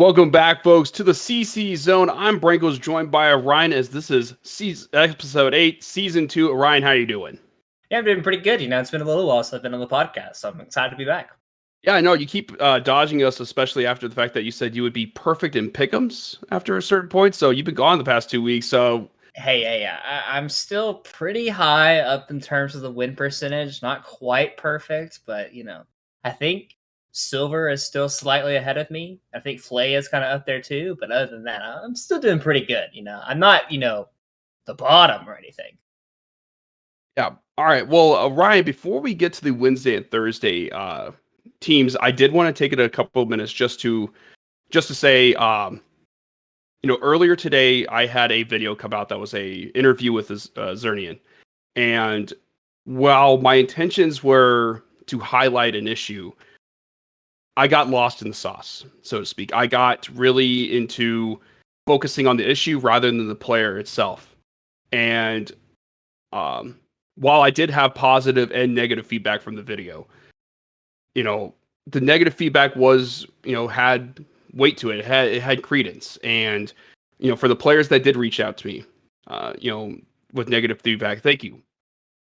Welcome back, folks, to the CC Zone. I'm Brankos, joined by Orion, as this is episode 8, season 2. Orion, how you doing? Yeah, I'm doing pretty good. It's been a little while since I've been on the podcast, so I'm excited to be back. Yeah, I know you keep dodging us, especially after the fact that you said you would be perfect in pick'ems after a certain point. So you've been gone the past 2 weeks. So Hey, I'm still pretty high up in terms of the win percentage. Not quite perfect, but I think Silver is still slightly ahead of me. I think Flay is kind of up there too, but other than that, I'm still doing pretty good. I'm not, the bottom or anything. yeah, all right. Well, Orion, before we get to the Wednesday and Thursday teams, I did want to take it a couple of minutes just to say, earlier today I had a video come out that was a interview with Zernian. And while my intentions were to highlight an issue, I got lost in the sauce, so to speak. I got really into focusing on the issue rather than the player itself. And um, while I did have positive and negative feedback from the video, you know, the negative feedback was, had weight to it. It had credence. And, for the players that did reach out to me, with negative feedback, thank you.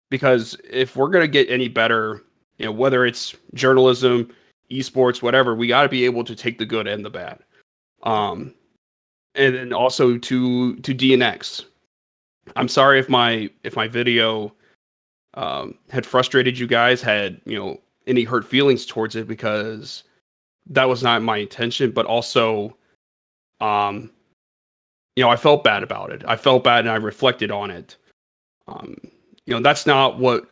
Because if we're going to get any better, whether it's journalism, esports, whatever, we got to be able to take the good and the bad. And then also to DNX. I'm sorry if my video had frustrated you guys, had any hurt feelings towards it, because that was not my intention. But also, I felt bad about it. I felt bad and I reflected on it. Um, that's not what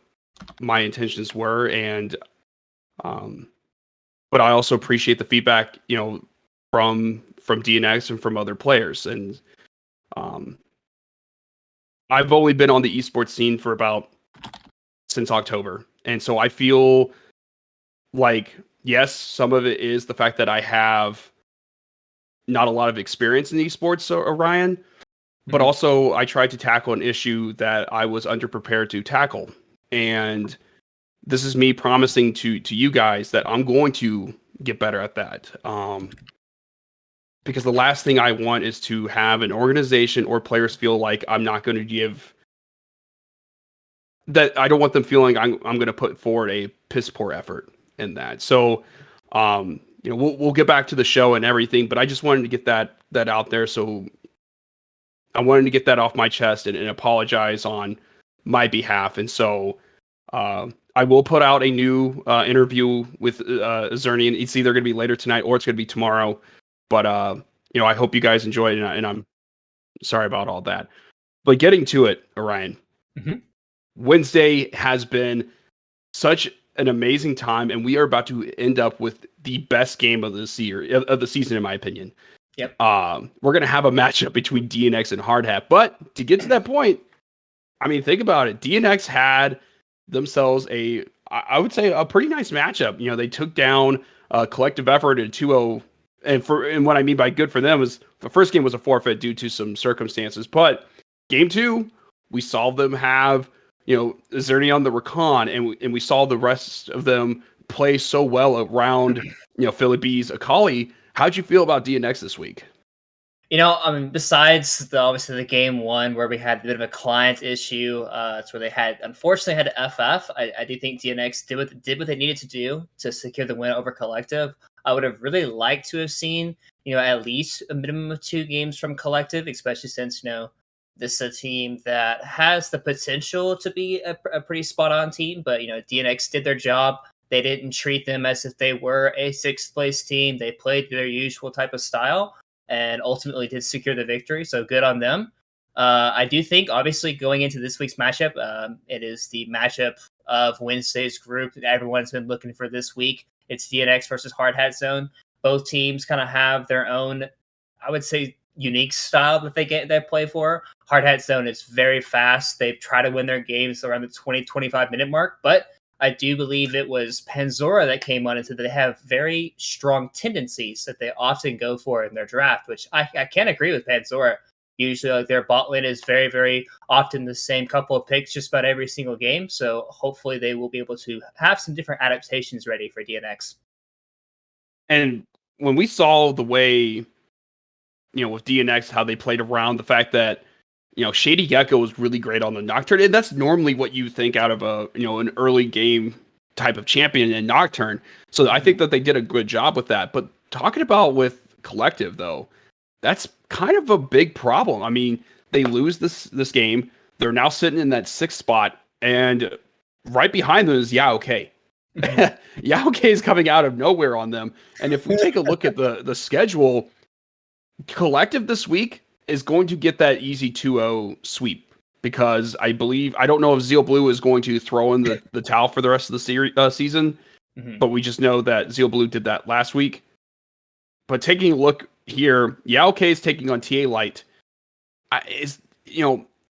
my intentions were, and but I also appreciate the feedback, from DNX and from other players. And um, I've only been on the esports scene for about since October, and so I feel like, yes, some of it is the fact that I have not a lot of experience in esports, so Orion, but Mhm. also I tried to tackle an issue that I was underprepared to tackle. And this is me promising to you guys that I'm going to get better at that. Because the last thing I want is to have an organization or players feel like I'm not going to give that. I don't want them feeling I'm going to put forward a piss poor effort in that. So, we'll get back to the show and everything, but I just wanted to get that out there. So I wanted to get that off my chest and apologize on my behalf. And so, I will put out a new interview with Zernian. It's either going to be later tonight or it's going to be tomorrow. But I hope you guys enjoy it, and I'm sorry about all that. But getting to it, Orion, Mhm. Wednesday has been such an amazing time, and we are about to end up with the best game of the season, in my opinion. Yep. We're gonna have a matchup between DNX and Hardhat, but to get to that point, I mean, think about it. DNX had themselves I would say, a pretty nice matchup. They took down Collective Effort at 2-0. And what I mean by good for them is the first game was a forfeit due to some circumstances. But game 2, we saw them have, Zerny on the Rakan, and we saw the rest of them play so well around, Philly B's Akali. How'd you feel about DNX this week? Besides obviously the game one where we had a bit of a client issue, it's where they had unfortunately had to FF. I do think DNX did what they needed to do to secure the win over Collective. I would have really liked to have seen, at least a minimum of 2 games from Collective, especially since this is a team that has the potential to be a pretty spot on team. But DNX did their job. They didn't treat them as if they were a 6th place team. They played their usual type of style and ultimately did secure the victory. So good on them. I do think, obviously, going into this week's matchup, it is the matchup of Wednesday's group that everyone's been looking for this week. It's DNX versus Hardhat Zone. Both teams kind of have their own, I would say, unique style that they play for. Hardhat Zone is very fast. They try to win their games around the 20-25 minute mark, but I do believe it was Panzora that came on and said that they have very strong tendencies that they often go for in their draft, which I can't agree with Panzora. Usually, like, their bot lane is very, very often the same couple of picks just about every single game. So hopefully they will be able to have some different adaptations ready for DNX. And when we saw the way with DNX, how they played around the fact that, Shady Gecko was really great on the Nocturne. And that's normally what you think out of an early game type of champion in Nocturne. So I think that they did a good job with that. But talking about with Collective, though, that's kind of a big problem. I mean, they lose this game. They're now sitting in that 6th spot, and right behind them is Yaoke. Yaoke is coming out of nowhere on them. And if we take a look at the schedule, Collective this week is going to get that easy 2-0 sweep, because I don't know if Zeal Blue is going to throw in the towel for the rest of the season, but we just know that Zeal Blue did that last week. But taking a look here, Yaoke is taking on TA Light.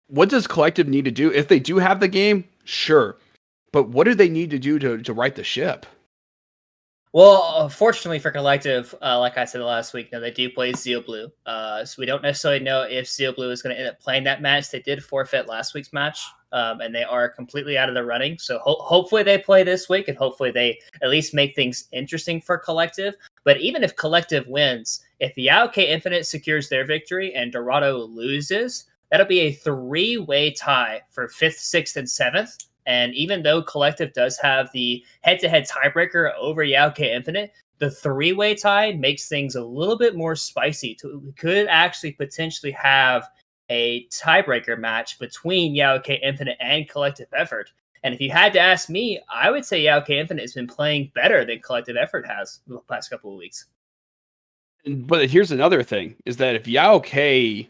What does Collective need to do? If they do have the game, sure. But what do they need to do to right the ship? Well, fortunately for Collective, like I said last week, they do play Zeal Blue. So we don't necessarily know if Zeal Blue is going to end up playing that match. They did forfeit last week's match, and they are completely out of the running. So hopefully they play this week, and hopefully they at least make things interesting for Collective. But even if Collective wins, if Yaoke Infinite secures their victory and Dorado loses, that'll be a 3-way tie for 5th, 6th, and 7th. And even though Collective does have the head-to-head tiebreaker over Yaoke Infinite, the 3-way tie makes things a little bit more spicy. We could actually potentially have a tiebreaker match between Yaoke Infinite and Collective Effort. And if you had to ask me, I would say Yaoke Infinite has been playing better than Collective Effort has the past couple of weeks. But here's another thing, is that if Yaoke,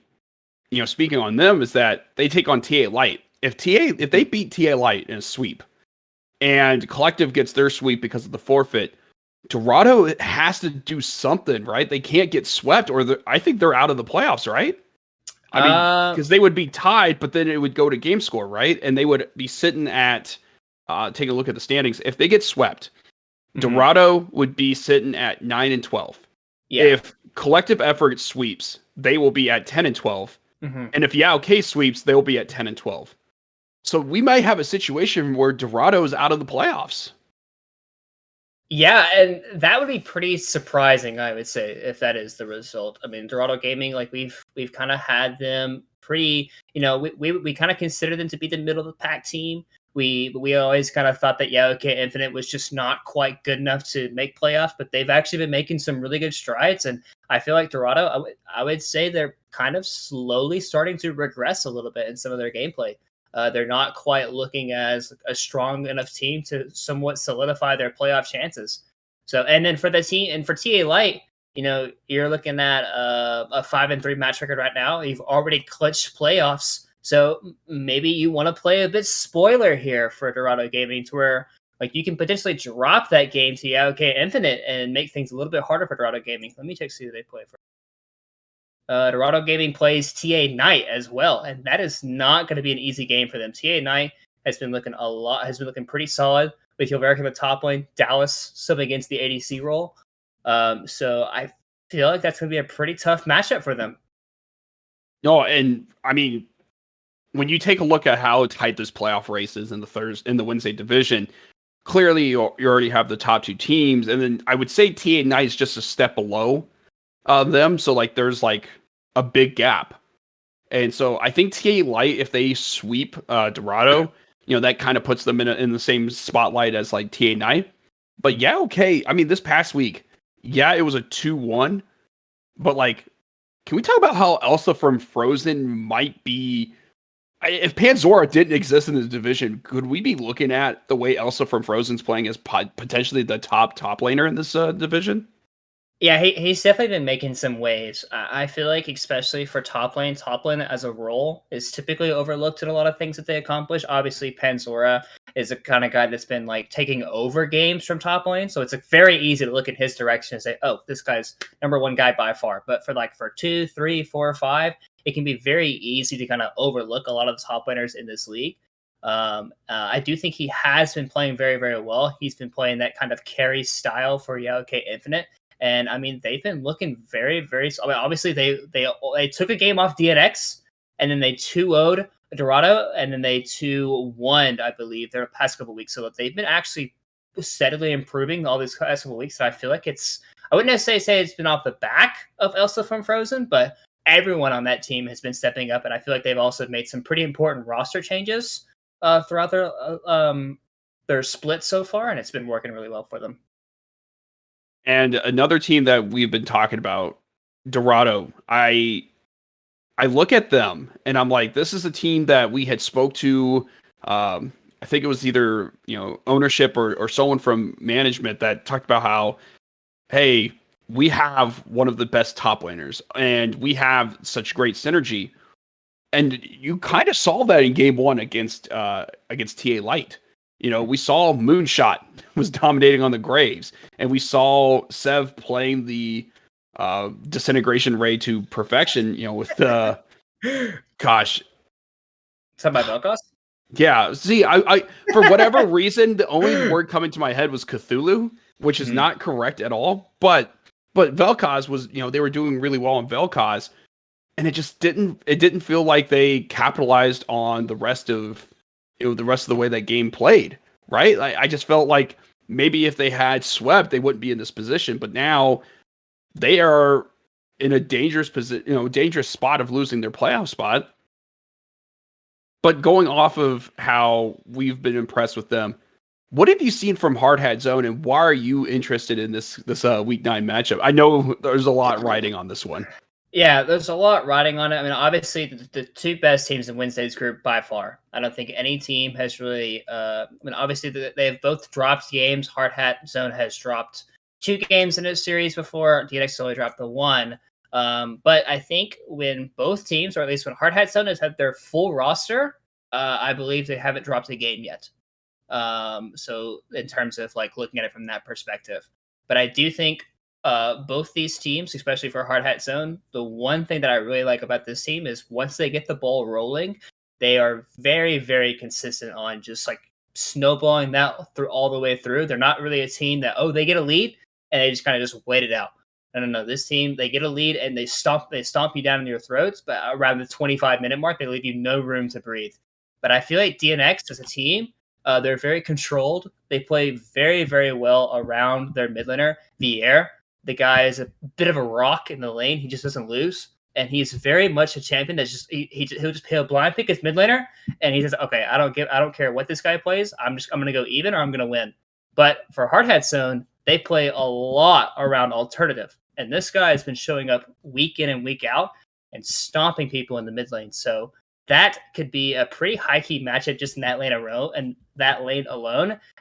speaking on them, is that they take on TA Light. If they beat TA Light in a sweep, and Collective gets their sweep because of the forfeit, Dorado has to do something, right? They can't get swept, or I think they're out of the playoffs, right? I mean, because they would be tied, but then it would go to game score, right? And they would be sitting at, take a look at the standings. If they get swept, Dorado would be sitting at 9 and 12. Yeah. If Collective Effort sweeps, they will be at 10 and 12. And if Yaoke sweeps, they'll be at 10 and 12. So we might have a situation where Dorado is out of the playoffs. Yeah, and that would be pretty surprising, I would say, if that is the result. I mean, Dorado Gaming, like we've kind of had them pretty, we kind of consider them to be the middle of the pack team. We always kind of thought that Yaoke Infinite was just not quite good enough to make playoffs, but they've actually been making some really good strides. And I feel like Dorado, I would say they're kind of slowly starting to regress a little bit in some of their gameplay. They're not quite looking as a strong enough team to somewhat solidify their playoff chances. So, and then for the team and for TA Light, you're looking at a 5-3 match record right now. You've already clinched playoffs. So maybe you want to play a bit spoiler here for Dorado Gaming, to where like you can potentially drop that game to Yaoke Infinite and make things a little bit harder for Dorado Gaming. Let me check see who they play for. Dorado Gaming plays TA Knight as well, and that is not going to be an easy game for them. TA Knight has been looking pretty solid with Hilveric in the top lane, Dallas subbing against the ADC role. So I feel like that's going to be a pretty tough matchup for them. No, and I mean, when you take a look at how tight this playoff race is in the Wednesday division, clearly you already have the top 2 teams, and then I would say TA Knight is just a step below them. So like there's like a big gap. And so I think TA Light, if they sweep Dorado, that kind of puts them in the same spotlight as like TA Knight. But yeah, okay. I mean, this past week, yeah, it was a 2-1. But like, can we talk about how Elsa from Frozen might be? If Panzora didn't exist in the division, could we be looking at the way Elsa from Frozen's playing as potentially the top laner in this division? Yeah, he's definitely been making some waves. I feel like, especially for top lane as a role is typically overlooked in a lot of things that they accomplish. Obviously, Panzora is a kind of guy that's been like taking over games from top lane, so it's very easy to look in his direction and say, "Oh, this guy's #1 guy by far." But for 2, 3, 4, 5, it can be very easy to kind of overlook a lot of the top laners in this league. I do think he has been playing very, very well. He's been playing that kind of carry style for Yaoke Infinite. And I mean, they've been looking very, very. I mean, obviously, they took a game off DNX, and then they 2-0'd Dorado, and then they 2-1'd, I believe, their past couple weeks. So they've been actually steadily improving all these past couple weeks. And I feel like I wouldn't necessarily say it's been off the back of Elsa from Frozen, but everyone on that team has been stepping up, and I feel like they've also made some pretty important roster changes throughout their split so far, and it's been working really well for them. And another team that we've been talking about, Dorado. I look at them and I'm like, this is a team that we had spoke to. I think it was either ownership or someone from management that talked about how, hey, we have one of the best top laners and we have such great synergy. And you kind of saw that in game one against TA Light. We saw Moonshot was dominating on the Graves, and we saw Sev playing the disintegration ray to perfection. With the gosh, Talking about Vel'Koz? yeah. See, I for whatever reason, the only word coming to my head was Cthulhu, which is not correct at all. But Vel'Koz was, they were doing really well on Vel'Koz, and it just didn't feel like they capitalized on the rest of the way that game played, right? I just felt like maybe if they had swept, they wouldn't be in this position, but now they are in a dangerous position, dangerous spot of losing their playoff spot. But going off of how we've been impressed with them, what have you seen from Hard Hat Zone, and why are you interested in this week 9 matchup? I know there's a lot riding on this one. Yeah, there's a lot riding on it. I mean, obviously, the two best teams in Wednesday's group by far. I don't think any team has really. Obviously, they've both dropped games. Hard Hat Zone has dropped 2 games in a series before. DNX only dropped the 1. But I think when both teams, or at least when Hard Hat Zone has had their full roster, I believe they haven't dropped a game yet. So in terms of like looking at it from that perspective, but I do think both these teams, especially for Hard Hat Zone, the one thing that I really like about this team is once they get the ball rolling, they are very, very consistent on just like snowballing that through all the way through. They're not really a team that, they get a lead and they just kind of just wait it out. No. This team, they get a lead and they stomp you down in your throats, but around the 25-minute mark, they leave you no room to breathe. But I feel like DNX as a team, they're very controlled. They play very, very well around their mid laner, Vier. The guy is a bit of a rock in the lane. He just doesn't lose. And he's very much a champion that's just he'll just play a blind pick his mid laner, and he says, okay, I don't care what this guy plays. I'm gonna go even or I'm gonna win. But for Hard Hat Zone, they play a lot around alternative. And this guy has been showing up week in and week out and stomping people in the mid lane. So that could be a pretty high key matchup just in that lane alone.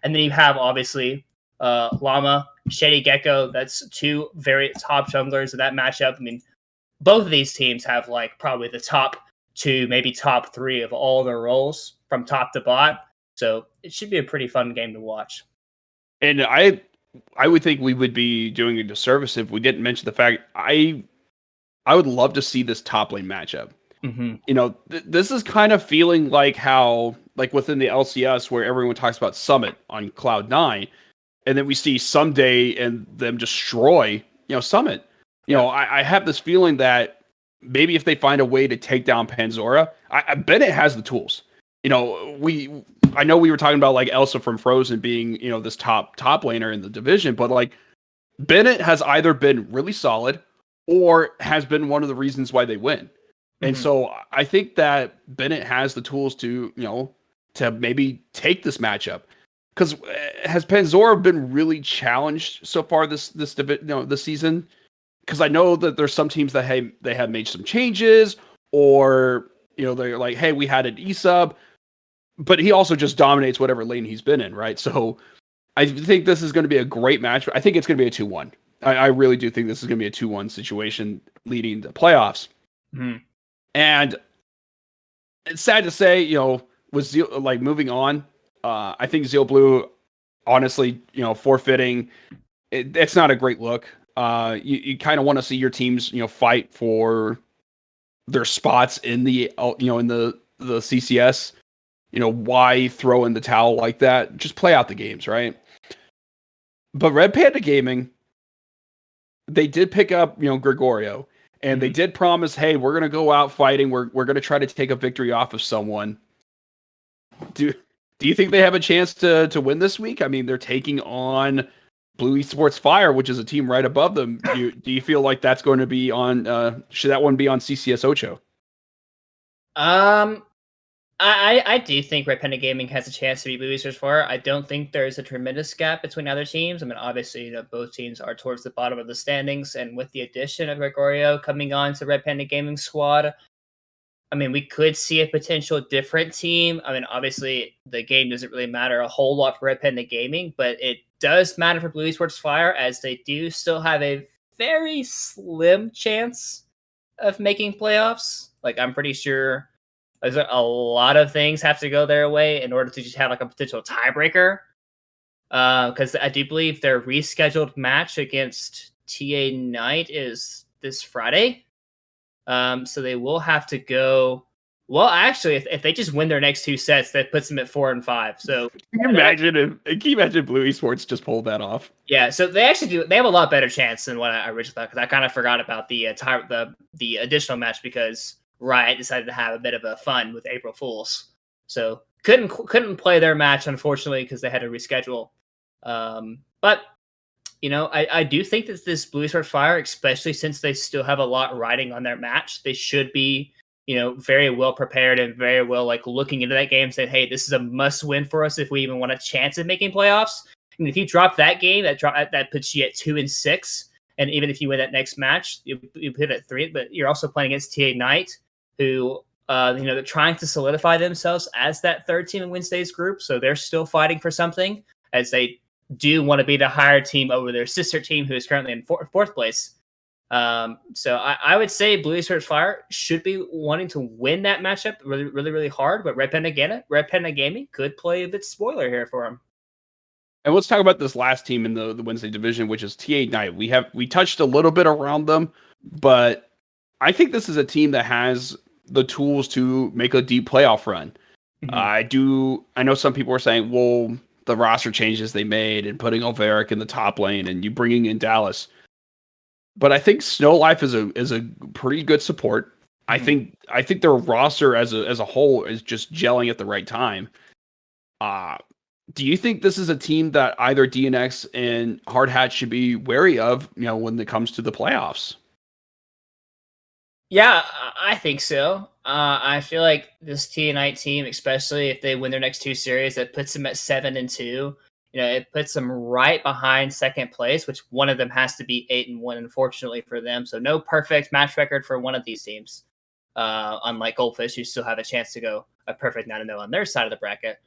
And then you have obviously Llama, Shady Gecko. That's 2 very top junglers in that matchup. I mean, both of these teams have like probably the top 2, maybe top 3 of all their roles from top to bot. So it should be a pretty fun game to watch. And I would think we would be doing a disservice if we didn't mention the fact I would love to see this top lane matchup. Mm-hmm. This is kind of feeling like how, like within the LCS, where everyone talks about Summit on Cloud9, and then we see Someday and them destroy, Summit. I have this feeling that maybe if they find a way to take down Panzora, Bennett has the tools. I know we were talking about like Elsa from Frozen being, this top laner in the division, but like Bennett has either been really solid or has been one of the reasons why they win. And so I think that Bennett has the tools to, to maybe take this matchup. Because has Panzora been really challenged so far this season? Because I know that there's some teams that they have made some changes, or they're like, hey, we had an E-sub, but he also just dominates whatever lane he's been in, right? So I think this is going to be a great match. I think it's going to be a 2-1. I really do think this is going to be a 2-1 situation leading to playoffs. And it's sad to say, with Zeal, like moving on, I think Zeal Blue, honestly, forfeiting, it's not a great look. You kind of want to see your teams, fight for their spots in the, in the CCS. Why throw in the towel like that? Just play out the games, right? But Red Panda Gaming, they did pick up, Gregorio. And they did promise, hey, we're going to go out fighting. We're going to try to take a victory off of someone. Do you think they have a chance to win this week? I mean, they're taking on Blue Esports Fire, which is a team right above them. Do you feel like that's going to be on? Should that one be on CCS Ocho? Um, I do think Red Panda Gaming has a chance to be Blue Esports Fire. I don't think there's a tremendous gap between other teams. I mean, obviously, both teams are towards the bottom of the standings, and with the addition of Gregorio coming on to Red Panda Gaming squad, I mean, we could see a potential different team. I mean, obviously, the game doesn't really matter a whole lot for Red Panda Gaming, but it does matter for Blue Esports Fire, as they do still have a very slim chance of making playoffs. Like, I'm pretty sure there's a lot of things have to go their way in order to just have like a potential tiebreaker. Because I do believe their rescheduled match against TA Knight is this Friday. So they will have to go. Well, actually, if they just win their next two sets, that puts them at 4-5. So Can you imagine Blue Esports just pulled that off? yeah, so they actually do. They have a lot better chance than what I originally thought, because I kind of forgot about the the additional match because Riot decided to have a bit of a fun with April Fools, so couldn't play their match, unfortunately, because they had to reschedule. But I do think that this Blue Esports Fire, especially since they still have a lot riding on their match, they should be, very well prepared and very well like looking into that game, saying, "Hey, this is a must win for us if we even want a chance at making playoffs." And if you drop that game, that puts you at 2-6. And even if you win that next match, you put it at 3. But you're also playing against TA Knight, who they're trying to solidify themselves as that third team in Wednesday's group. So they're still fighting for something, as they do want to be the higher team over their sister team, who is currently in fourth place. So I would say Blue Esports Fire should be wanting to win that matchup really, really, really hard. But Red Panda Gaming could play a bit spoiler here for them. And let's talk about this last team in the Wednesday division, which is TA Knight. We touched a little bit around them, but I think this is a team that has the tools to make a deep playoff run. Mm-hmm. I know some people are saying, well, the roster changes they made and putting Overic in the top lane and you bringing in Dallas. But I think Snow Life is a pretty good support. Mm-hmm. I think their roster as a whole is just gelling at the right time. Do you think this is a team that either DNX and Hard Hat should be wary of, when it comes to the playoffs? Yeah, I think so. I feel like this T Knight team, especially if they win their next two series, that puts them at 7-2. It puts them right behind second place, which one of them has to be 8-1, unfortunately for them. So no perfect match record for one of these teams. Unlike Goldfish, who still have a chance to go a perfect 9-0 on their side of the bracket.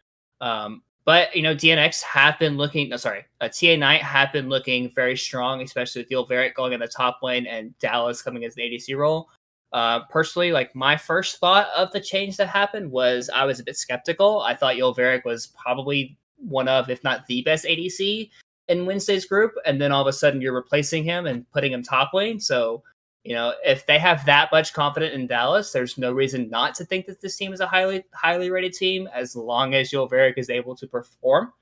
But DNX have been looking. No, sorry, TA Knight have been looking very strong, especially with Yulveric going in the top lane and Dallas coming as the ADC role. Personally, like my first thought of the change that happened was I was a bit skeptical. I thought Yulveric was probably one of, if not the best ADC in Wednesday's group, and then all of a sudden you're replacing him and putting him top lane. So, if they have that much confidence in Dallas, there's no reason not to think that this team is a highly rated team, as long as Yulveric is able to perform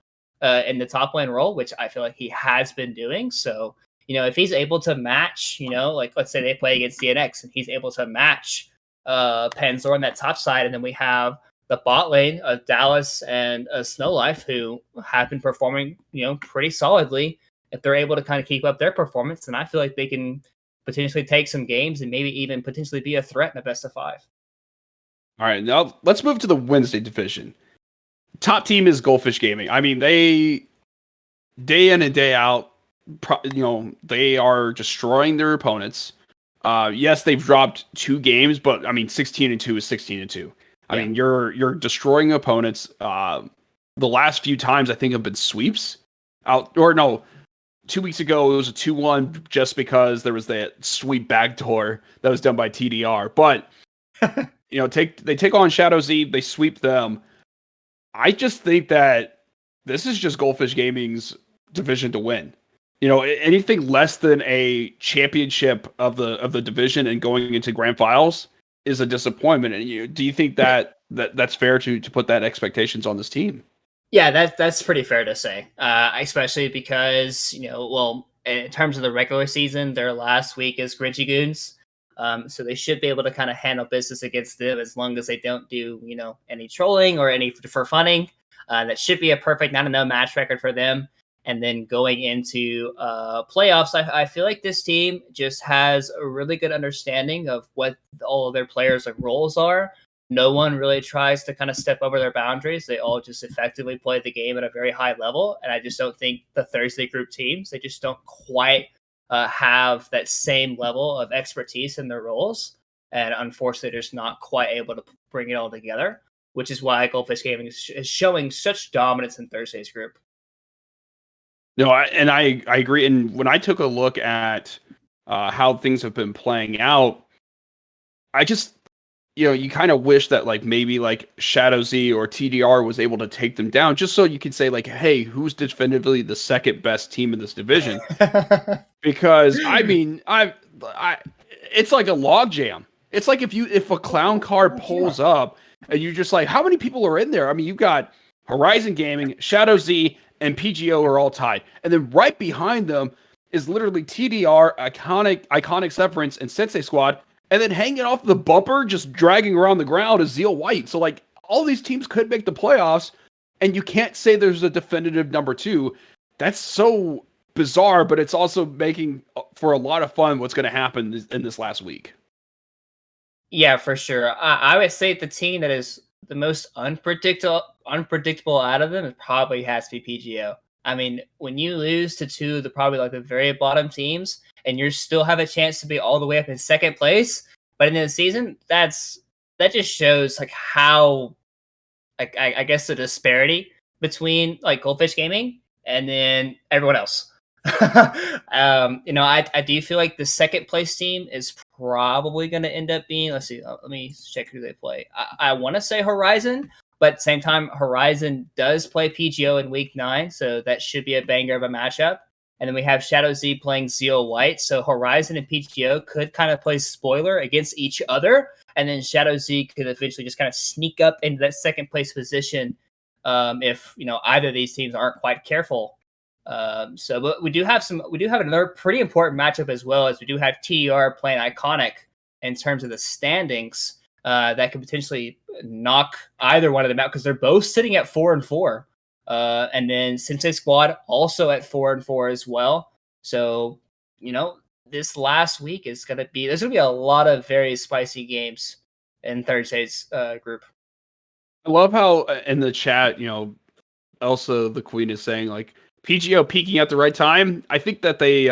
in the top lane role, which I feel like he has been doing. So, if he's able to match, like let's say they play against DNX and he's able to match Panzor on that top side, and then we have the bot lane of Dallas and Snow Life, who have been performing, pretty solidly. If they're able to kind of keep up their performance, then I feel like they can potentially take some games and maybe even potentially be a threat in a best of 5. All right, now let's move to the Wednesday division. Top team is Goldfish Gaming. I mean, they day in and day out, they are destroying their opponents. Yes, they've dropped 2 games, but I mean, 16-2 is 16-2. I mean, you're destroying opponents. The last few times I think have been sweeps. 2 weeks ago it was a 2-1 just because there was that sweep backdoor that was done by TDR. But they take on Shadow Z, they sweep them. I just think that this is just Goldfish Gaming's division to win. Anything less than a championship of the division and going into grand finals is a disappointment. And do you think that's fair to put that expectations on this team? Yeah, that's pretty fair to say, especially because in terms of the regular season, their last week is Grinchy Goons, so they should be able to kind of handle business against them as long as they don't do any trolling or any for funning. That should be a perfect 9-0 match record for them. And then going into playoffs, I feel like this team just has a really good understanding of what all of their players' like roles are. No one really tries to kind of step over their boundaries. They all just effectively play the game at a very high level. And I just don't think the Thursday group teams, they just don't quite have that same level of expertise in their roles. And unfortunately, they're just not quite able to bring it all together, which is why Goldfish Gaming is showing such dominance in Thursday's group. No, I agree. And when I took a look at how things have been playing out, I just, you kind of wish that like maybe like Shadow Z or TDR was able to take them down, just so you could say like, hey, who's definitively the second best team in this division? Because I mean, it's like a log jam. It's like if a clown card pulls up and you're just like, how many people are in there? I mean, you've got Horizon Gaming, Shadow Z, and PGO are all tied, and then right behind them is literally TDR, Iconic Severance, and Sensei Squad. And then hanging off the bumper, just dragging around the ground, is Zeal White. So, like, all these teams could make the playoffs, and you can't say there's a definitive number two. That's so bizarre, but it's also making for a lot of fun what's going to happen in this last week. Yeah, for sure. I would say the team that is the most unpredictable out of them, it probably has to be PGO. I mean, when you lose to two of the probably like the very bottom teams, and you still have a chance to be all the way up in second place, but in the season, that just shows like how, like I guess the disparity between like Goldfish Gaming and then everyone else. I do feel like the second place team is probably going to end up being. Let's see. Let me check who they play. I want to say Horizon, but at the same time, Horizon does play PGO in week 9, so that should be a banger of a matchup. And then we have Shadow Z playing Zeal White, so Horizon and PGO could kind of play spoiler against each other, and then Shadow Z could eventually just kind of sneak up into that second place position if either of these teams aren't quite careful. But we do have another pretty important matchup as well, as we do have TDR playing Iconic in terms of the standings. That could potentially knock either one of them out because they're both sitting at 4-4. And then Sensei Squad also at 4-4 as well. So, this last week there's gonna be a lot of very spicy games in Thursday's group. I love how in the chat, Elsa the Queen is saying like PGO peaking at the right time. I think that they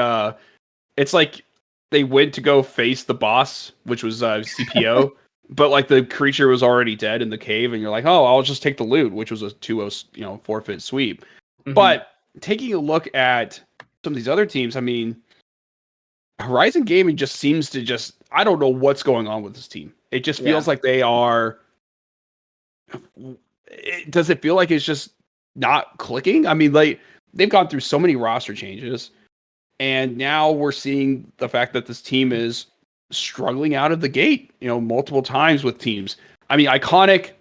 it's like they went to go face the boss, which was CPO, but like the creature was already dead in the cave, and you're like, oh, I'll just take the loot, which was a 2-0 forfeit sweep. Mm-hmm. But taking a look at some of these other teams, I mean, Horizon Gaming just seems to I don't know what's going on with this team. It just feels like they are. Does it feel like it's just not clicking? I mean, like they've gone through so many roster changes, and now we're seeing the fact that this team is struggling out of the gate, multiple times with teams. I mean, Iconic,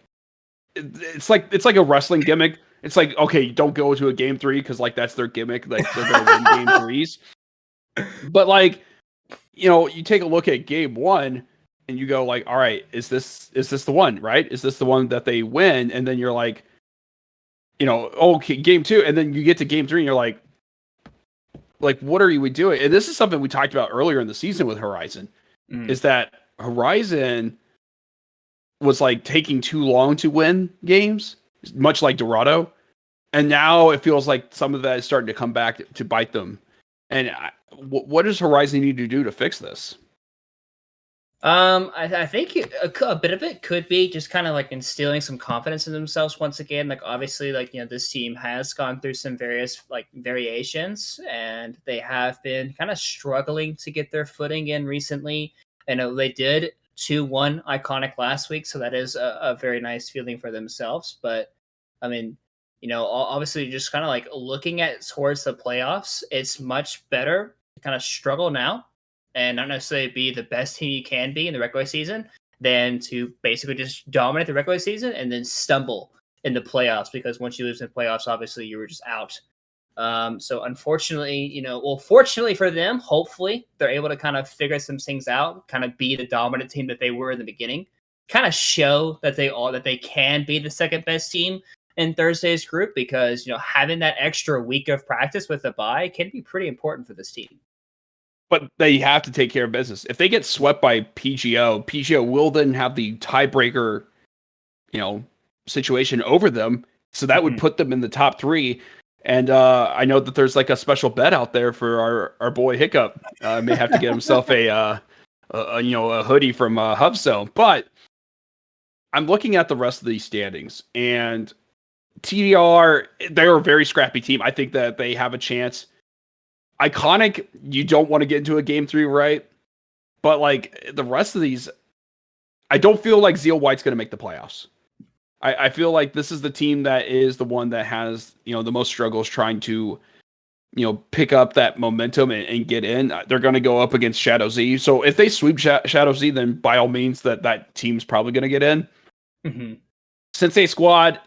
it's like a wrestling gimmick. It's like, okay, don't go to a game 3 because like that's their gimmick. Like they're gonna win game 3s. But like, you take a look at game 1 and you go like, all right, is this the one, right? Is this the one that they win? And then you're like, okay, game 2, and then you get to game 3 and you're like, what are you doing? And this is something we talked about earlier in the season with Horizon, is that Horizon was like taking too long to win games, much like Dorado. And now it feels like some of that is starting to come back to bite them. And what does Horizon need to do to fix this? I think a bit of it could be just kind of like instilling some confidence in themselves once again. Like obviously, like this team has gone through some various like variations, and they have been kind of struggling to get their footing in recently. I know they did 2-1 Iconic last week, so that is a very nice feeling for themselves. But I mean, obviously, just kind of like looking at towards the playoffs, it's much better to kind of struggle now and not necessarily be the best team you can be in the regular season, than to basically just dominate the regular season and then stumble in the playoffs, because once you lose in the playoffs, obviously you were just out. So unfortunately, fortunately for them, hopefully they're able to kind of figure some things out, kind of be the dominant team that they were in the beginning, kind of show that they can be the second best team, in Thursday's group because having that extra week of practice with the bye can be pretty important for this team. But they have to take care of business. If they get swept by PGO will then have the tiebreaker, situation over them. So that would put them in the top 3. And I know that there's like a special bet out there for our boy Hiccup. May have to get himself a hoodie from HubZone. But I'm looking at the rest of these standings, and TDR, they're a very scrappy team. I think that they have a chance. Iconic, you don't want to get into a game 3, right? But like the rest of these, I don't feel like Zeal White's going to make the playoffs. I feel like this is the team that is the one that has, the most struggles trying to, pick up that momentum and get in. They're going to go up against Shadow Z. So if they sweep Shadow Z, then by all means that team's probably going to get in. Mm-hmm. Sensei Squad,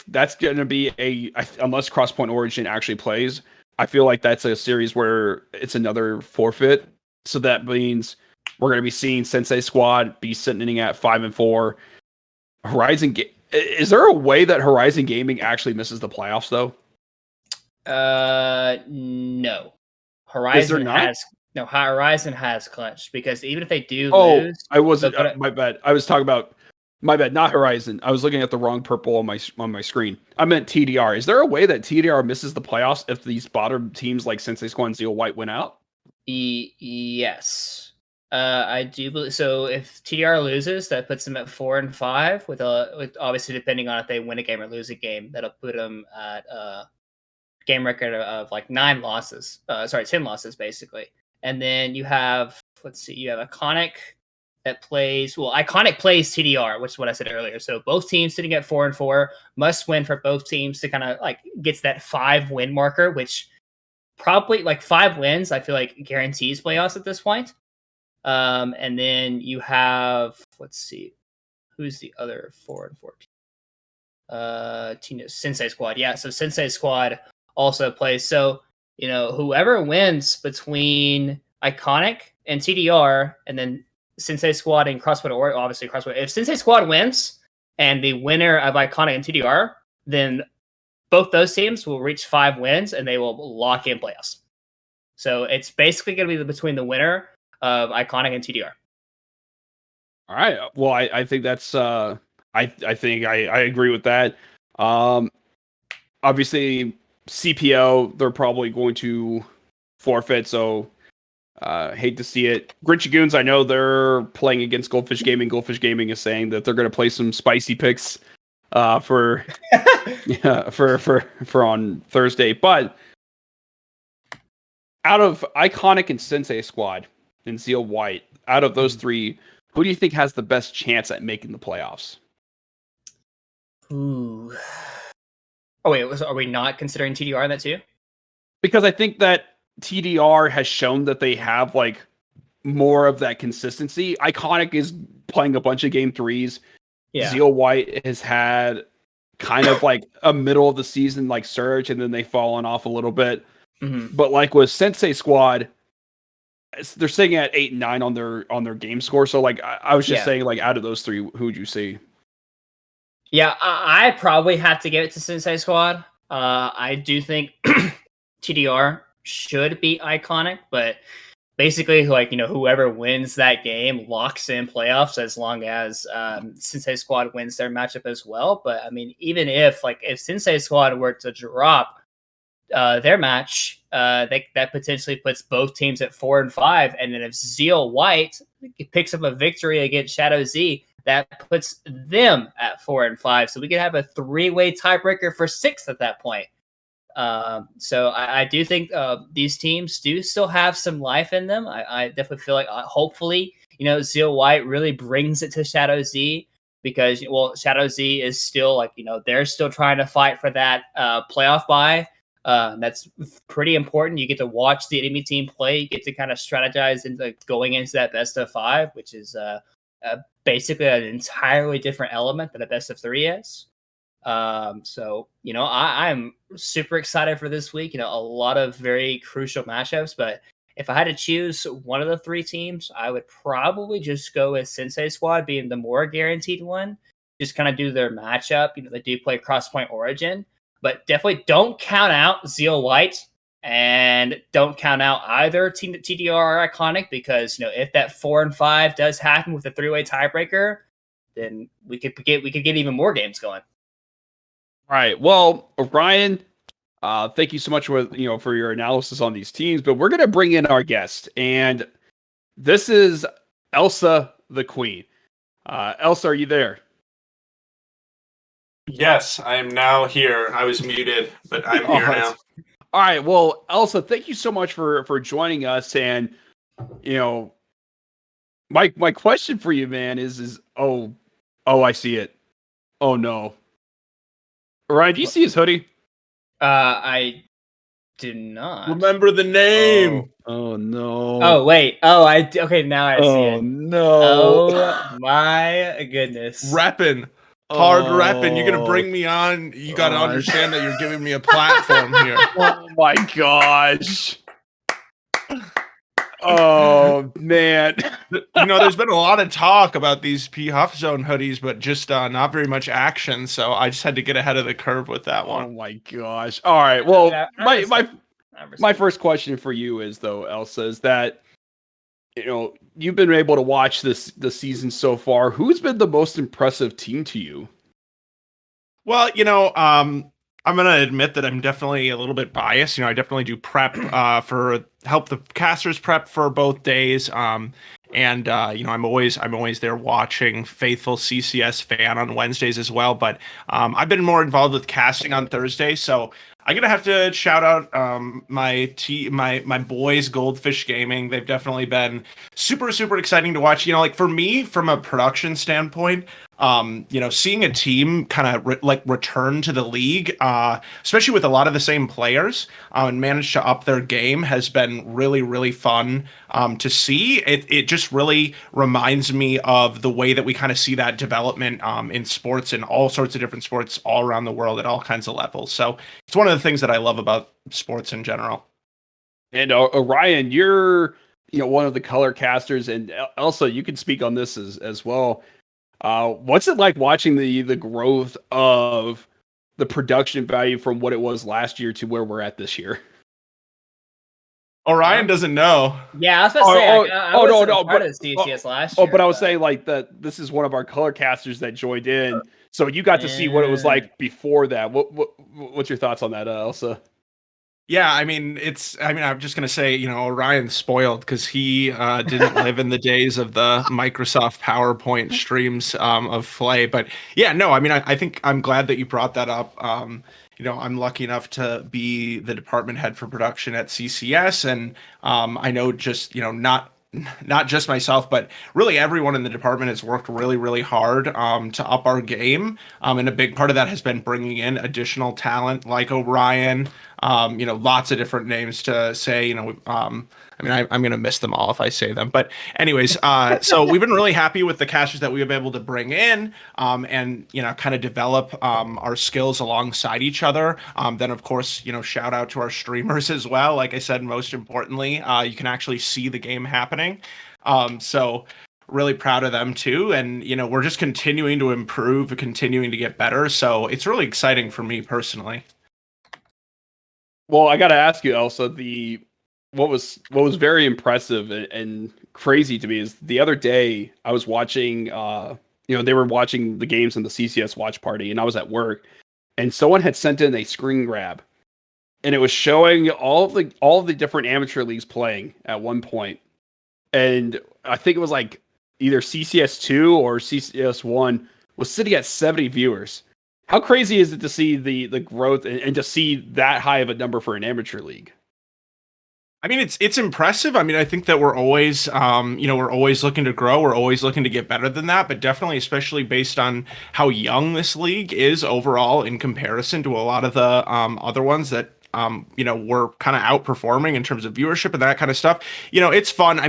that's going to be unless Crosspoint Origin actually plays, I feel like that's a series where it's another forfeit. So that means we're going to be seeing Sensei Squad be sitting at 5-4. Horizon, is there a way that Horizon Gaming actually misses the playoffs though? No. Horizon has clinched because even if they do lose, I wasn't. My bad. I was talking about my bad. Not Horizon. I was looking at the wrong purple on my screen. I meant TDR. Is there a way that TDR misses the playoffs if these bottom teams like Sensei Squad and Zeal White went out? Yes. I do believe so. If TDR loses, that puts them at 4-5 with obviously depending on if they win a game or lose a game, that'll put them at game record of like 10 losses basically. And then you have Iconic Iconic plays TDR, which is what I said earlier. So both teams sitting at 4-4 must win for both teams to kind of like gets that 5-win marker, which probably like 5 wins, I feel like guarantees playoffs at this point. And then you have, who's the other 4-4 team? Sensei Squad. Yeah, so Sensei Squad also plays. So, whoever wins between Iconic and TDR, and then Sensei Squad and Crosspoint, or obviously Crosspoint. If Sensei Squad wins and the winner of Iconic and TDR, then both those teams will reach 5 wins and they will lock in playoffs. So it's basically going to be between the winner of Iconic and TDR. All right. Well, I think that's I think I agree with that. Obviously CPO, they're probably going to forfeit, so hate to see it. Grinchy Goons, I know they're playing against Goldfish Gaming. Goldfish Gaming is saying that they're going to play some spicy picks for for on Thursday. But out of Iconic and Sensei Squad and Zeal White, out of those 3, who do you think has the best chance at making the playoffs? Ooh. Oh wait, are we not considering TDR in that too? Because I think that TDR has shown that they have like more of that consistency. Iconic is playing a bunch of game 3s. Yeah. Zeal White has had kind of like a middle of the season like surge, and then they've fallen off a little bit. Mm-hmm. But like with Sensei Squad, they're sitting at 8 and 9 on their game score. So like I was just saying, like out of those 3, who would you see? Yeah, I probably have to give it to Sensei Squad. I do think TDR should be Iconic, but basically, like, whoever wins that game locks in playoffs as long as Sensei Squad wins their matchup as well. But I mean, even if Sensei Squad were to drop their match, that potentially puts both teams at 4-5, and then if Zeal White picks up a victory against Shadow Z, that puts them at 4-5. So we could have a 3-way tiebreaker for 6th at that point. So I do think these teams do still have some life in them. I definitely feel like hopefully, Zeal White really brings it to Shadow Z, because, Shadow Z is still they're still trying to fight for that playoff bye. That's pretty important. You get to watch the enemy team play. You get to kind of strategize into going into that best of 5, which is basically an entirely different element than a best of 3 is. So, I'm super excited for this week. A lot of very crucial matchups, but if I had to choose one of the 3 teams, I would probably just go with Sensei Squad being the more guaranteed one, just kind of do their matchup. They do play Crosspoint Origin, but definitely don't count out Zeal White and don't count out either TDR Iconic, because if that 4 and 5 does happen with a 3-way tiebreaker, then we could get even more games going. All right. Well, Ryan, thank you so much for your analysis on these teams. But we're gonna bring in our guest, and this is Elsa the Queen. Elsa, are you there? Yes, I am now here. I was muted, but I'm here now. All right. Well, Elsa, thank you so much for joining us. And my question for you, man, is I see it. Oh no. Ryan, do you see his hoodie? I do not. Remember the name. Oh no. Oh wait. Oh, okay. Now I see it. Oh no. Oh my goodness. Reppin'. Hard repping. You're gonna bring me on. You gotta understand that you're giving me a platform here. Oh my gosh. Oh man. There's been a lot of talk about these P Huff Zone hoodies, but just not very much action. So I just had to get ahead of the curve with that one. Oh my gosh. All right. Well, my first question for you is, though, Elsa, is that you've been able to watch the season so far. Who's been the most impressive team to you? Well, I'm going to admit that I'm definitely a little bit biased. I definitely do prep for help the casters prep for both days. I'm always there watching, faithful CCS fan on Wednesdays as well. But I've been more involved with casting on Thursday. So I'm going to have to shout out my boys, Goldfish Gaming. They've definitely been super, super exciting to watch. For me, from a production standpoint, seeing a team kind of return to the league, especially with a lot of the same players, and manage to up their game has been really, really fun to see. It just really reminds me of the way that we kind of see that development in sports and all sorts of different sports all around the world at all kinds of levels. So it's one of the things that I love about sports in general. And Ryan, you're one of the color casters, and Elsa, you can speak on this as well. What's it like watching the growth of the production value from what it was last year to where we're at this year? Orion doesn't know. Yeah, I was about to say. I was part of the CCS last year. But I was saying that this is one of our color casters that joined in, so you got to see what it was like before that. What's your thoughts on that, Elsa? Yeah, I'm just going to say, Orion's spoiled because he didn't live in the days of the Microsoft PowerPoint streams of Flay. But yeah, no, I think I'm glad that you brought that up. I'm lucky enough to be the department head for production at CCS. And I know just, not just myself, but really everyone in the department has worked really, really hard to up our game. And a big part of that has been bringing in additional talent like Orion, lots of different names to say, I'm going to miss them all if I say them. But anyways, so we've been really happy with the casters that we've been able to bring in and, kind of develop our skills alongside each other. Then, of course, shout out to our streamers as well. Like I said, most importantly, you can actually see the game happening. So really proud of them too. And, we're just continuing to improve, continuing to get better. So it's really exciting for me personally. Well, I got to ask you, Elsa, what was very impressive and crazy to me is the other day I was watching, they were watching the games in the CCS watch party, and I was at work, and someone had sent in a screen grab, and it was showing all of the different amateur leagues playing at one point, and I think it was like either CCS2 or CCS1 was sitting at 70 viewers. How crazy is it to see the growth and to see that high of a number for an amateur league? It's impressive. I think that we're always, we're always looking to grow. We're always looking to get better than that, but definitely, especially based on how young this league is overall in comparison to a lot of the other ones that we're kind of outperforming in terms of viewership and that kind of stuff. It's fun.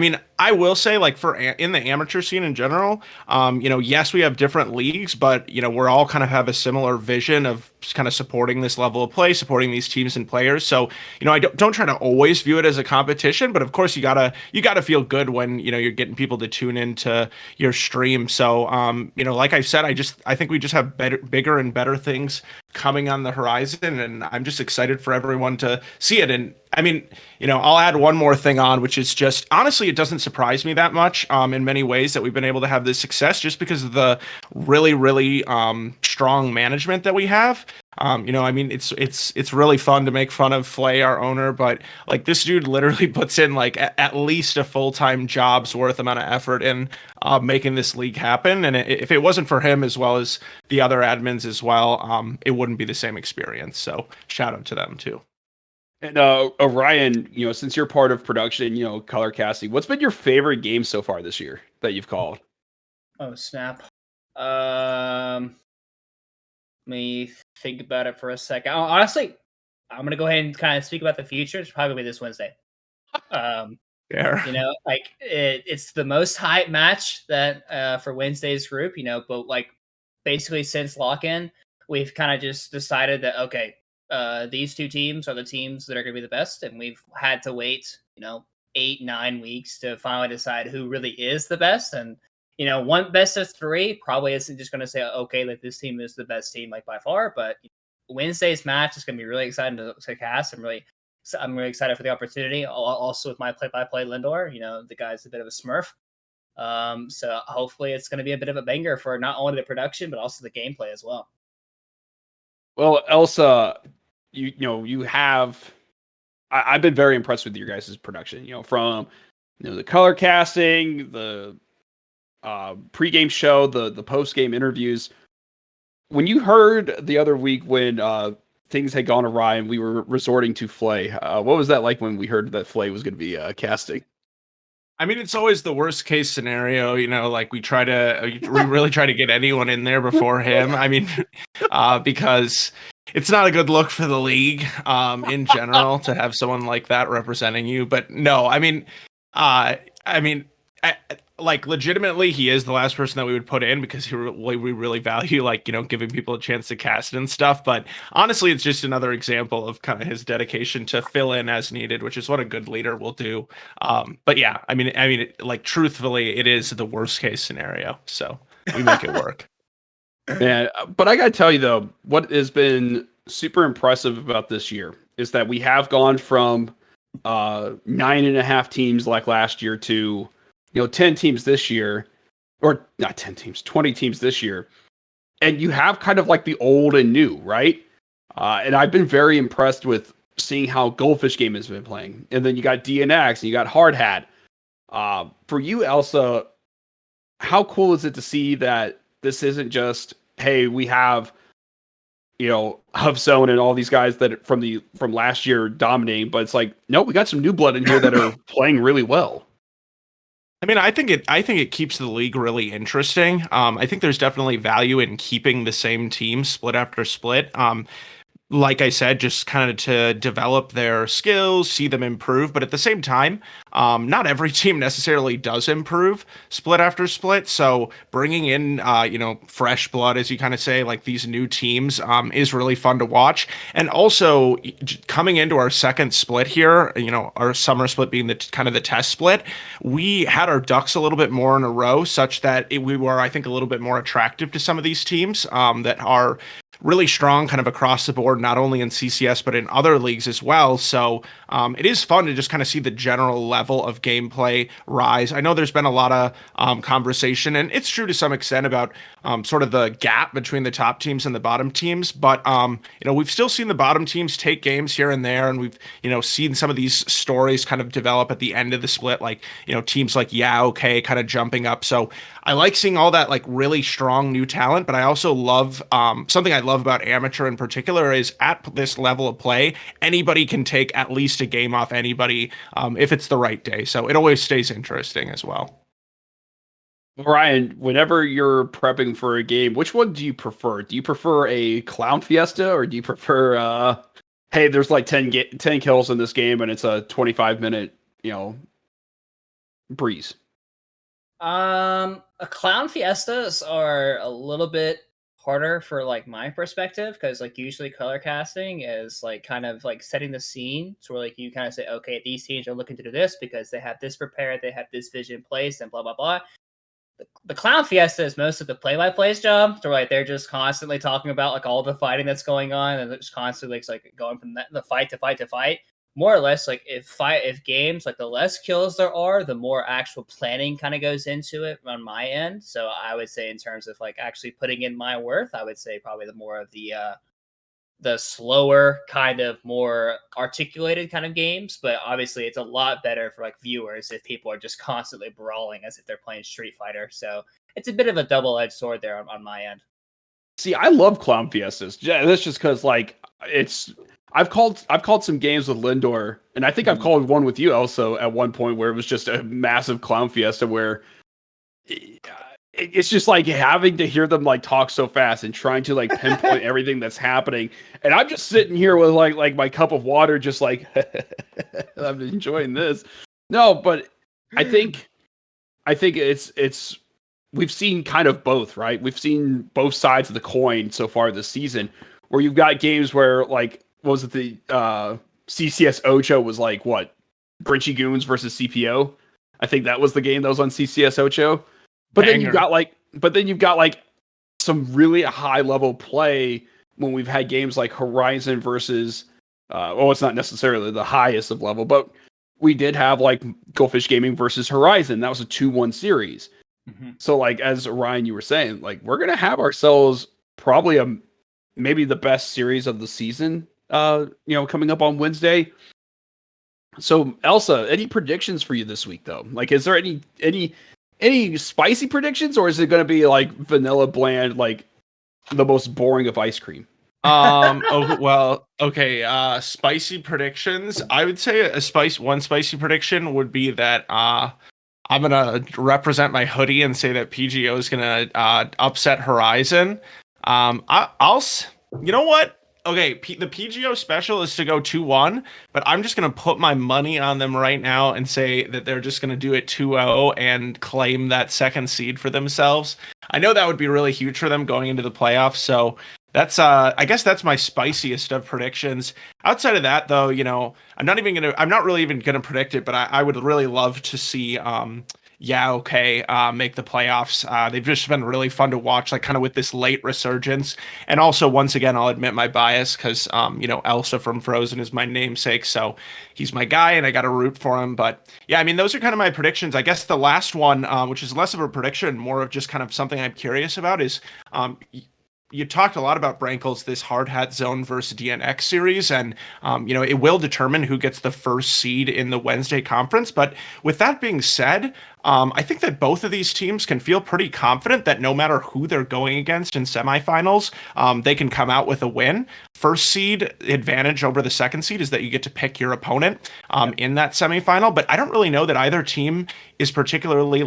I will say, like in the amateur scene in general, yes, we have different leagues, but we're all kind of have a similar vision of kind of supporting this level of play, supporting these teams and players. So, I don't try to always view it as a competition, but of course you gotta feel good when you're getting people to tune into your stream. So, like I said, I think we just have bigger and better things coming on the horizon, and I'm just excited for everyone to see it. And I mean, I'll add one more thing on, which is just honestly, it doesn't surprise me that much in many ways that we've been able to have this success just because of the really, really strong management that we have. I mean, it's really fun to make fun of Flay, our owner, but like this dude literally puts in like at least a full-time job's worth amount of effort in making this league happen. And if it wasn't for him as well as the other admins as well, it wouldn't be the same experience. So shout out to them too. And Orion, since you're part of production, color casting, what's been your favorite game so far this year that you've called? Oh snap! Let me think about it for a second. Honestly, I'm gonna go ahead and kind of speak about the future. It's probably gonna be this Wednesday. Yeah. Like it's the most hype match that for Wednesday's group. But like basically since lock-in, we've kind of just decided that okay, these two teams are the teams that are gonna be the best, and we've had to wait 8-9 weeks to finally decide who really is the best. And one best of three probably isn't just going to say, okay, like this team is the best team, like by far. But Wednesday's match is going to be really exciting to cast. I'm really excited for the opportunity. Also with my play-by-play Lindor, the guy's a bit of a smurf. So hopefully it's going to be a bit of a banger for not only the production but also the gameplay as well. Well, Elsa, you have. I've been very impressed with your guys' production. From the color casting, the pre-game show, the post-game interviews. When you heard the other week when things had gone awry and we were resorting to Flay, what was that like when we heard that Flay was going to be casting? I mean, it's always the worst case scenario, like we really try to get anyone in there before him. I mean, because it's not a good look for the league in general to have someone like that representing you. But no, like legitimately, he is the last person that we would put in because we really value giving people a chance to cast and stuff. But honestly, it's just another example of kind of his dedication to fill in as needed, which is what a good leader will do. But yeah, I mean, like truthfully, it is the worst case scenario. So we make it work. Man, but I gotta tell you though, what has been super impressive about this year is that we have gone from 9.5 teams like last year to 10 teams this year, or not 10 teams, 20 teams this year. And you have kind of like the old and new, right? And I've been very impressed with seeing how Goldfish Game has been playing. And then you got DNX and you got Hard Hat. For you, Elsa, how cool is it to see that this isn't just, hey, we have, Hub Zone and all these guys that from last year dominating, but it's like, no, we got some new blood in here that are playing really well. I mean, I think it keeps the league really interesting. I think there's definitely value in keeping the same team split after split. Like I said, just kind of to develop their skills, see them improve. But at the same time, not every team necessarily does improve split after split. So bringing in, fresh blood, as you kind of say, like these new teams is really fun to watch. And also coming into our second split here, our summer split being the kind of the test split, we had our ducks a little bit more in a row such that we were, I think, a little bit more attractive to some of these teams that are really strong kind of across the board, not only in CCS, but in other leagues as well. So it is fun to just kind of see the general level of gameplay rise. I know there's been a lot of conversation, and it's true to some extent about sort of the gap between the top teams and the bottom teams. But, we've still seen the bottom teams take games here and there, and we've, seen some of these stories kind of develop at the end of the split, like, teams like okay kind of jumping up. So I like seeing all that like really strong new talent, but I also love something I love about amateur in particular is at this level of play, anybody can take at least a game off anybody if it's the right day. So it always stays interesting as well. Ryan, whenever you're prepping for a game, which one do you prefer? Do you prefer a clown fiesta or do you prefer, hey, there's like 10 kills in this game and it's a 25-minute, Breeze. Clown fiestas are a little bit harder for like my perspective because like usually color casting is like kind of like setting the scene so like you kind of say, okay, these teams are looking to do this because they have this prepared, they have this vision in place, and blah blah blah. The clown fiesta is most of the play-by-play's job. So like they're just constantly talking about like all the fighting that's going on, and it's constantly like going from the fight to fight to fight. More or less, like if games like the less kills there are, the more actual planning kind of goes into it on my end. So I would say in terms of like actually putting in my worth, I would say probably the more of the slower kind of more articulated kind of games, but obviously it's a lot better for like viewers if people are just constantly brawling as if they're playing Street Fighter. So it's a bit of a double-edged sword there on my end. See, I love clown fiestas. Yeah, that's just because like I've called some games with Lindor, and I think I've called one with you also at one point where it was just a massive clown fiesta where it's just like having to hear them like talk so fast and trying to like pinpoint everything that's happening. And I'm just sitting here with like my cup of water, just like I'm enjoying this. No, but I think it's we've seen kind of both, right? We've seen both sides of the coin so far this season, where you've got games where like what was it, the CCS Ocho was like what, Brinchy Goons versus CPO. I think that was the game that was on CCS Ocho. But then you've got like some really high level play when we've had games like Horizon versus well, it's not necessarily the highest of level, but we did have like Goldfish Gaming versus Horizon. That was a 2-1 series. Mm-hmm. So like as Ryan you were saying, like we're gonna have ourselves probably maybe the best series of the season coming up on Wednesday. So Elsa, any predictions for you this week though? Like is there any spicy predictions, or is it going to be like vanilla bland, like the most boring of ice cream? Oh well, okay. Spicy predictions. I would say one spicy prediction would be that I'm gonna represent my hoodie and say that PGO is gonna upset Horizon. You know what? Okay, the PGO special is to go 2-1, but I'm just going to put my money on them right now and say that they're just going to do it 2-0 and claim that second seed for themselves. I know that would be really huge for them going into the playoffs, so that's I guess that's my spiciest of predictions. Outside of that though, I'm not really even gonna predict it, but I would really love to see make the playoffs. They've just been really fun to watch, like kind of with this late resurgence. And also, once again, I'll admit my bias because, Elsa from Frozen is my namesake. So he's my guy and I got to root for him. But yeah, I mean, those are kind of my predictions. I guess the last one, which is less of a prediction, more of just kind of something I'm curious about is you talked a lot about Brankles, this hard hat zone versus DNX series, and it will determine who gets the first seed in the Wednesday conference. But with that being said, I think that both of these teams can feel pretty confident that no matter who they're going against in semifinals, they can come out with a win. First seed advantage over the second seed is that you get to pick your opponent in that semifinal. But I don't really know that either team is particularly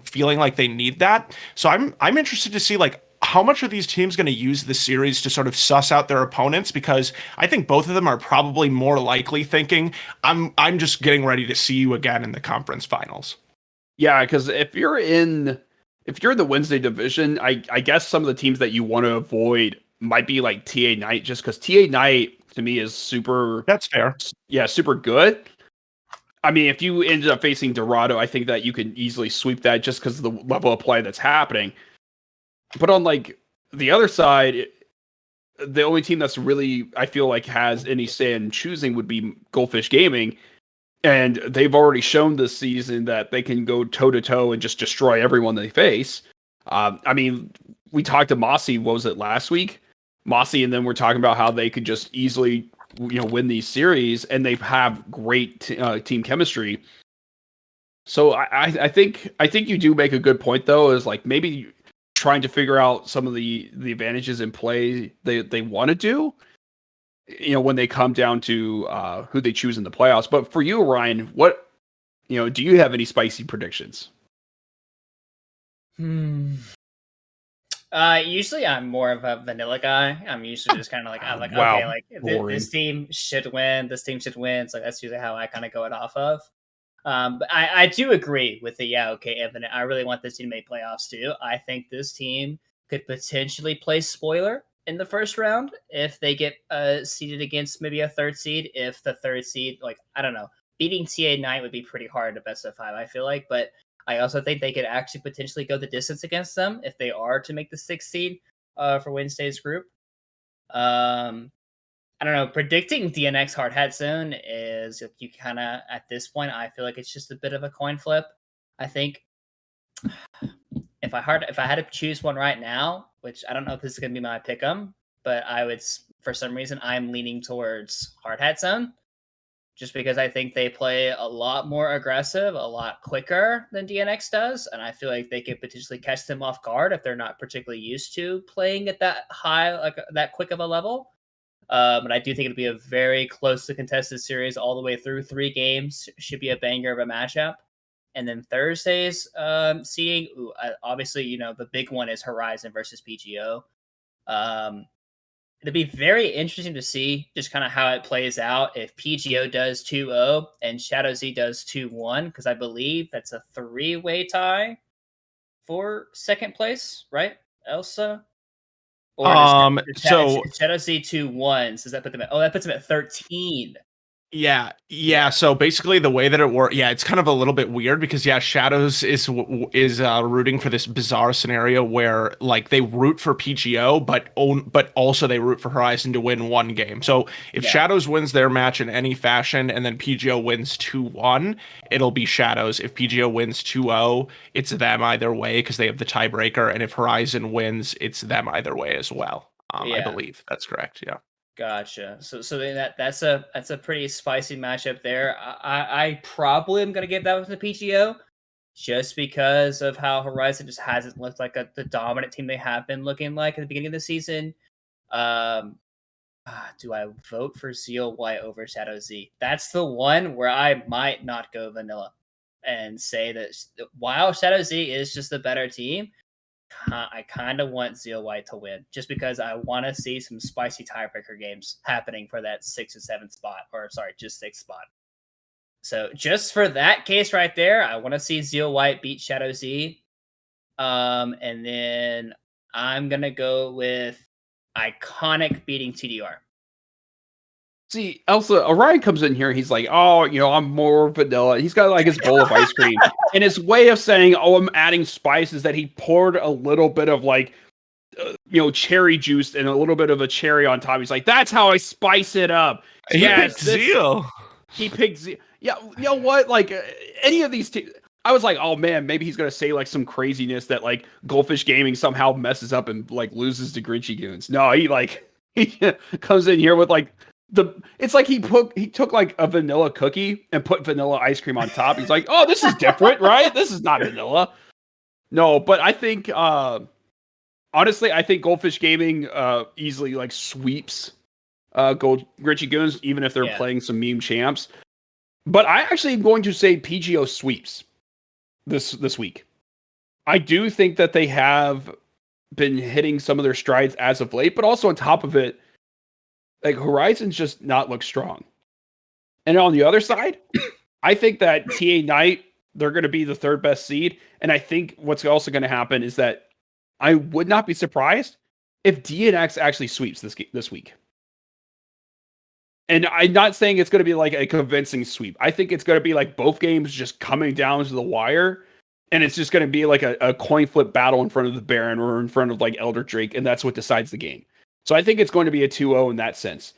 feeling like they need that. So I'm interested to see how much are these teams going to use the series to sort of suss out their opponents? Because I think both of them are probably more likely thinking, I'm just getting ready to see you again in the conference finals. Yeah, because if you're in the Wednesday division, I guess some of the teams that you want to avoid might be like TA Knight, just because TA Knight to me is super. That's fair. Yeah, super good. I mean, if you ended up facing Dorado, I think that you can easily sweep that just because of the level of play that's happening. But on like the other side, the only team that's really I feel like has any say in choosing would be Goldfish Gaming, and they've already shown this season that they can go toe to toe and just destroy everyone they face. I mean, we talked to Mossy. What was it last week? Mossy, and then we're talking about how they could just easily win these series, and they have great team chemistry. So I think you do make a good point though. Is like maybe trying to figure out some of the advantages in play they want to do, when they come down to who they choose in the playoffs. But for you, Ryan, what, do you have any spicy predictions? Usually I'm more of a vanilla guy. I'm usually just kind of like, I'm like, Wow, okay, like this team should win. This team should win. So that's usually how I kind of go it off of. But I do agree with the okay, Infinite. I really want this team to make playoffs too. I think this team could potentially play spoiler in the first round if they get seeded against maybe a third seed. If the third seed, like I don't know, beating TA Knight would be pretty hard to best of 5. I feel like, but I also think they could actually potentially go the distance against them if they are to make the 6th seed for Wednesday's group. I don't know. Predicting DNX Hard Hat Zone is you kind of at this point. I feel like it's just a bit of a coin flip. I think if I had to choose one right now, which I don't know if this is going to be my pick'em, but I would, for some reason, I'm leaning towards Hard Hat Zone, just because I think they play a lot more aggressive, a lot quicker than DNX does, and I feel like they could potentially catch them off guard if they're not particularly used to playing at that high, like that quick of a level. But I do think it'll be a very closely contested series all the way through 3 games. Should be a banger of a matchup. And then Thursday's seeding, obviously, the big one is Horizon versus PGO. It'll be very interesting to see just kind of how it plays out if PGO does 2-0 and Shadow Z does 2-1, because I believe that's a 3-way tie for second place, right, Elsa? Or so Shadow Z 2-1. Does that put them at? Oh, that puts them at 13. Yeah. So basically, the way that it works, it's kind of a little bit weird because Shadows is rooting for this bizarre scenario where like they root for PGO, but also they root for Horizon to win one game. So if Shadows wins their match in any fashion and then PGO wins 2-1, it'll be Shadows. If PGO wins 2-0, it's them either way because they have the tiebreaker, and if Horizon wins, it's them either way as well. I believe that's correct. Yeah. Gotcha. So then that's a pretty spicy matchup there. I probably am gonna give that one to PGO just because of how Horizon just hasn't looked like the dominant team they have been looking like at the beginning of the season. Do I vote for Zeal White over Shadow Z? That's the one where I might not go vanilla and say that while Shadow Z is just the better team, I kind of want Zeal White to win just because I want to see some spicy tiebreaker games happening for that 6th and 7th spot, or sorry, just 6th spot. So just for that case right there, I want to see Zeal White beat Shadow Z. And then I'm going to go with Iconic beating TDR. See, Elsa, Orion comes in here. He's like, oh, I'm more vanilla. He's got like his bowl of ice cream. And his way of saying, oh, I'm adding spice is that he poured a little bit of like, cherry juice and a little bit of a cherry on top. He's like, that's how I spice it up. He picked Zeal. He picked Zeal. Yeah, you know what? Like any of these I was like, oh man, maybe he's gonna say like some craziness that like Goldfish Gaming somehow messes up and like loses to Grinchy Goons. No, he comes in here with like it's like he took like a vanilla cookie and put vanilla ice cream on top. He's like, oh, this is different, right? This is not vanilla. No, but I think honestly, I think Goldfish Gaming easily like sweeps Grinchy Goons, even if they're playing some meme champs. But I actually am going to say PGO sweeps this week. I do think that they have been hitting some of their strides as of late, but also on top of it, like Horizon's just not look strong. And on the other side, I think that TA Knight, they're going to be the 3rd best seed. And I think what's also going to happen is that I would not be surprised if DNX actually sweeps this week. And I'm not saying it's going to be like a convincing sweep. I think it's going to be like both games just coming down to the wire. And it's just going to be like a coin flip battle in front of the Baron or in front of like Elder Drake. And that's what decides the game. So I think it's going to be a 2-0 in that sense.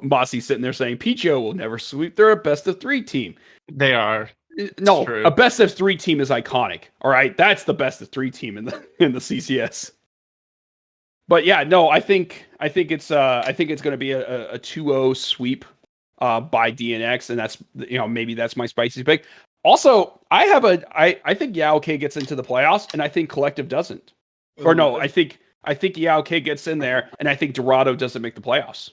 Mossy sitting there saying PGO will never sweep. They're a best of 3 team. They are. No, a best of 3 team is Iconic. All right, that's the best of 3 team in the CCS. But yeah, no, I think it's going to be a 2-0 sweep by DNX, and that's maybe that's my spicy pick. Also, I think Yaoke gets into the playoffs, and I think Collective doesn't. Or no, I think Yaoke gets in there, and I think Dorado doesn't make the playoffs.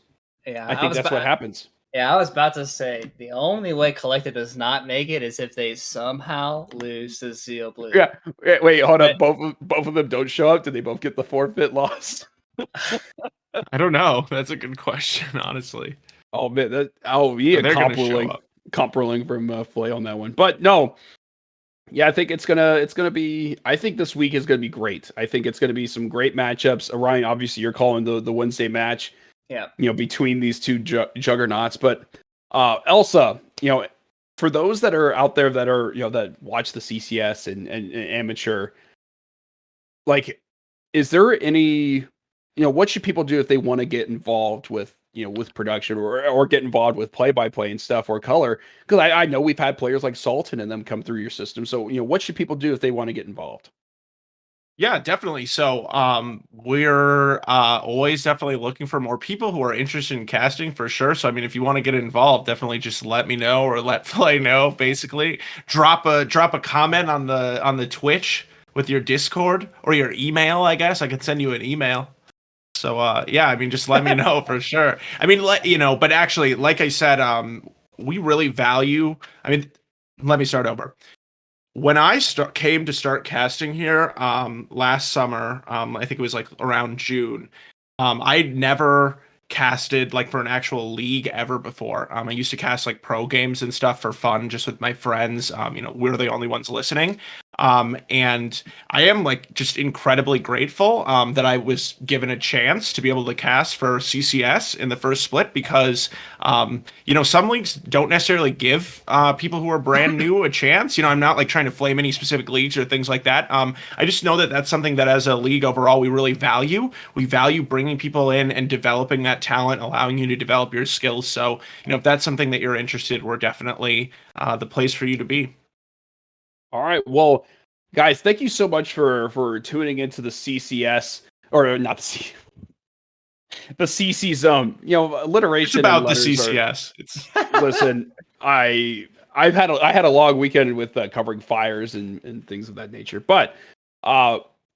Yeah, I think that's what happens. Yeah, I was about to say the only way Collective does not make it is if they somehow lose to Zeal Blue. Yeah, wait, hold up. Both of them don't show up. Did they both get the forfeit loss? I don't know. That's a good question, honestly. Oh man, they're gonna show up. comp rolling from Flay on that one. But no, yeah, I think it's gonna be. I think this week is gonna be great. I think it's gonna be some great matchups. Orion, obviously, you're calling the Wednesday match. Yeah. Between these two juggernauts. But Elsa, for those that are out there that are that watch the CCS and amateur, like, is there any, what should people do if they want to get involved with with production or get involved with play-by-play and stuff or color? Because I know we've had players like Sultan and them come through your system. So what should people do if they want to get involved? Yeah, definitely. So we're always definitely looking for more people who are interested in casting for sure. So I mean, if you want to get involved, definitely just let me know or let Flay know. Basically, drop a comment on the Twitch with your Discord or your email. I guess I could send you an email. So yeah, I mean, just let me know for sure. I mean, but actually, like I said, we really value. I mean, let me start over. When I came to start casting here last summer, I think it was like around June. I'd never casted like for an actual league ever before. I used to cast like pro games and stuff for fun, just with my friends. We're the only ones listening. And I am like just incredibly grateful that I was given a chance to be able to cast for CCS in the first split because some leagues don't necessarily give people who are brand new a chance. I'm not like trying to flame any specific leagues or things like that. I just know that that's something that as a league overall we really value. We value bringing people in and developing that talent, allowing you to develop your skills. So if that's something that you're interested, we're definitely the place for you to be. All right. Well, guys, thank you so much for tuning into the CCS or not the CC zone. Alliteration. It's about the CCS. Listen, I had a long weekend with covering fires and things of that nature. But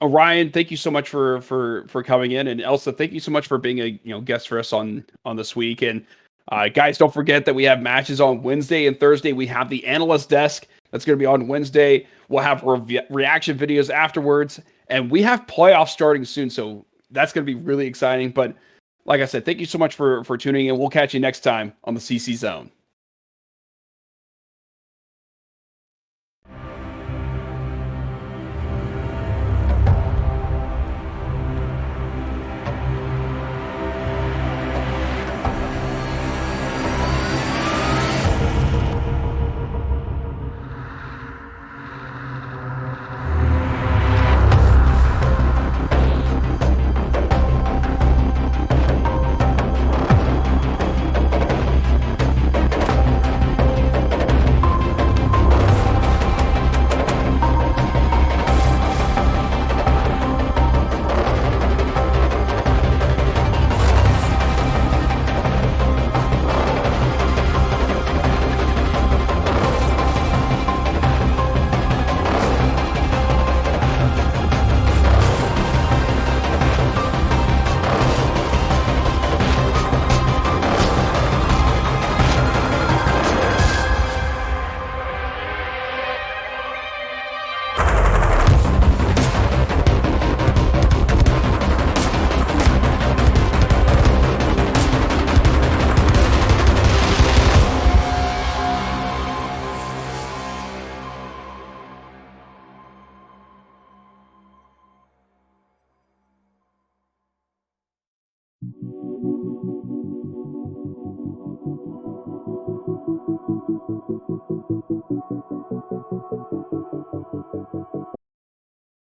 Orion, thank you so much for coming in, and Elsa, thank you so much for being a guest for us on this week. And guys, don't forget that we have matches on Wednesday and Thursday. We have the analyst desk. That's going to be on Wednesday. We'll have reaction videos afterwards. And we have playoffs starting soon. So that's going to be really exciting. But like I said, thank you so much for tuning in. We'll catch you next time on the CC Zone.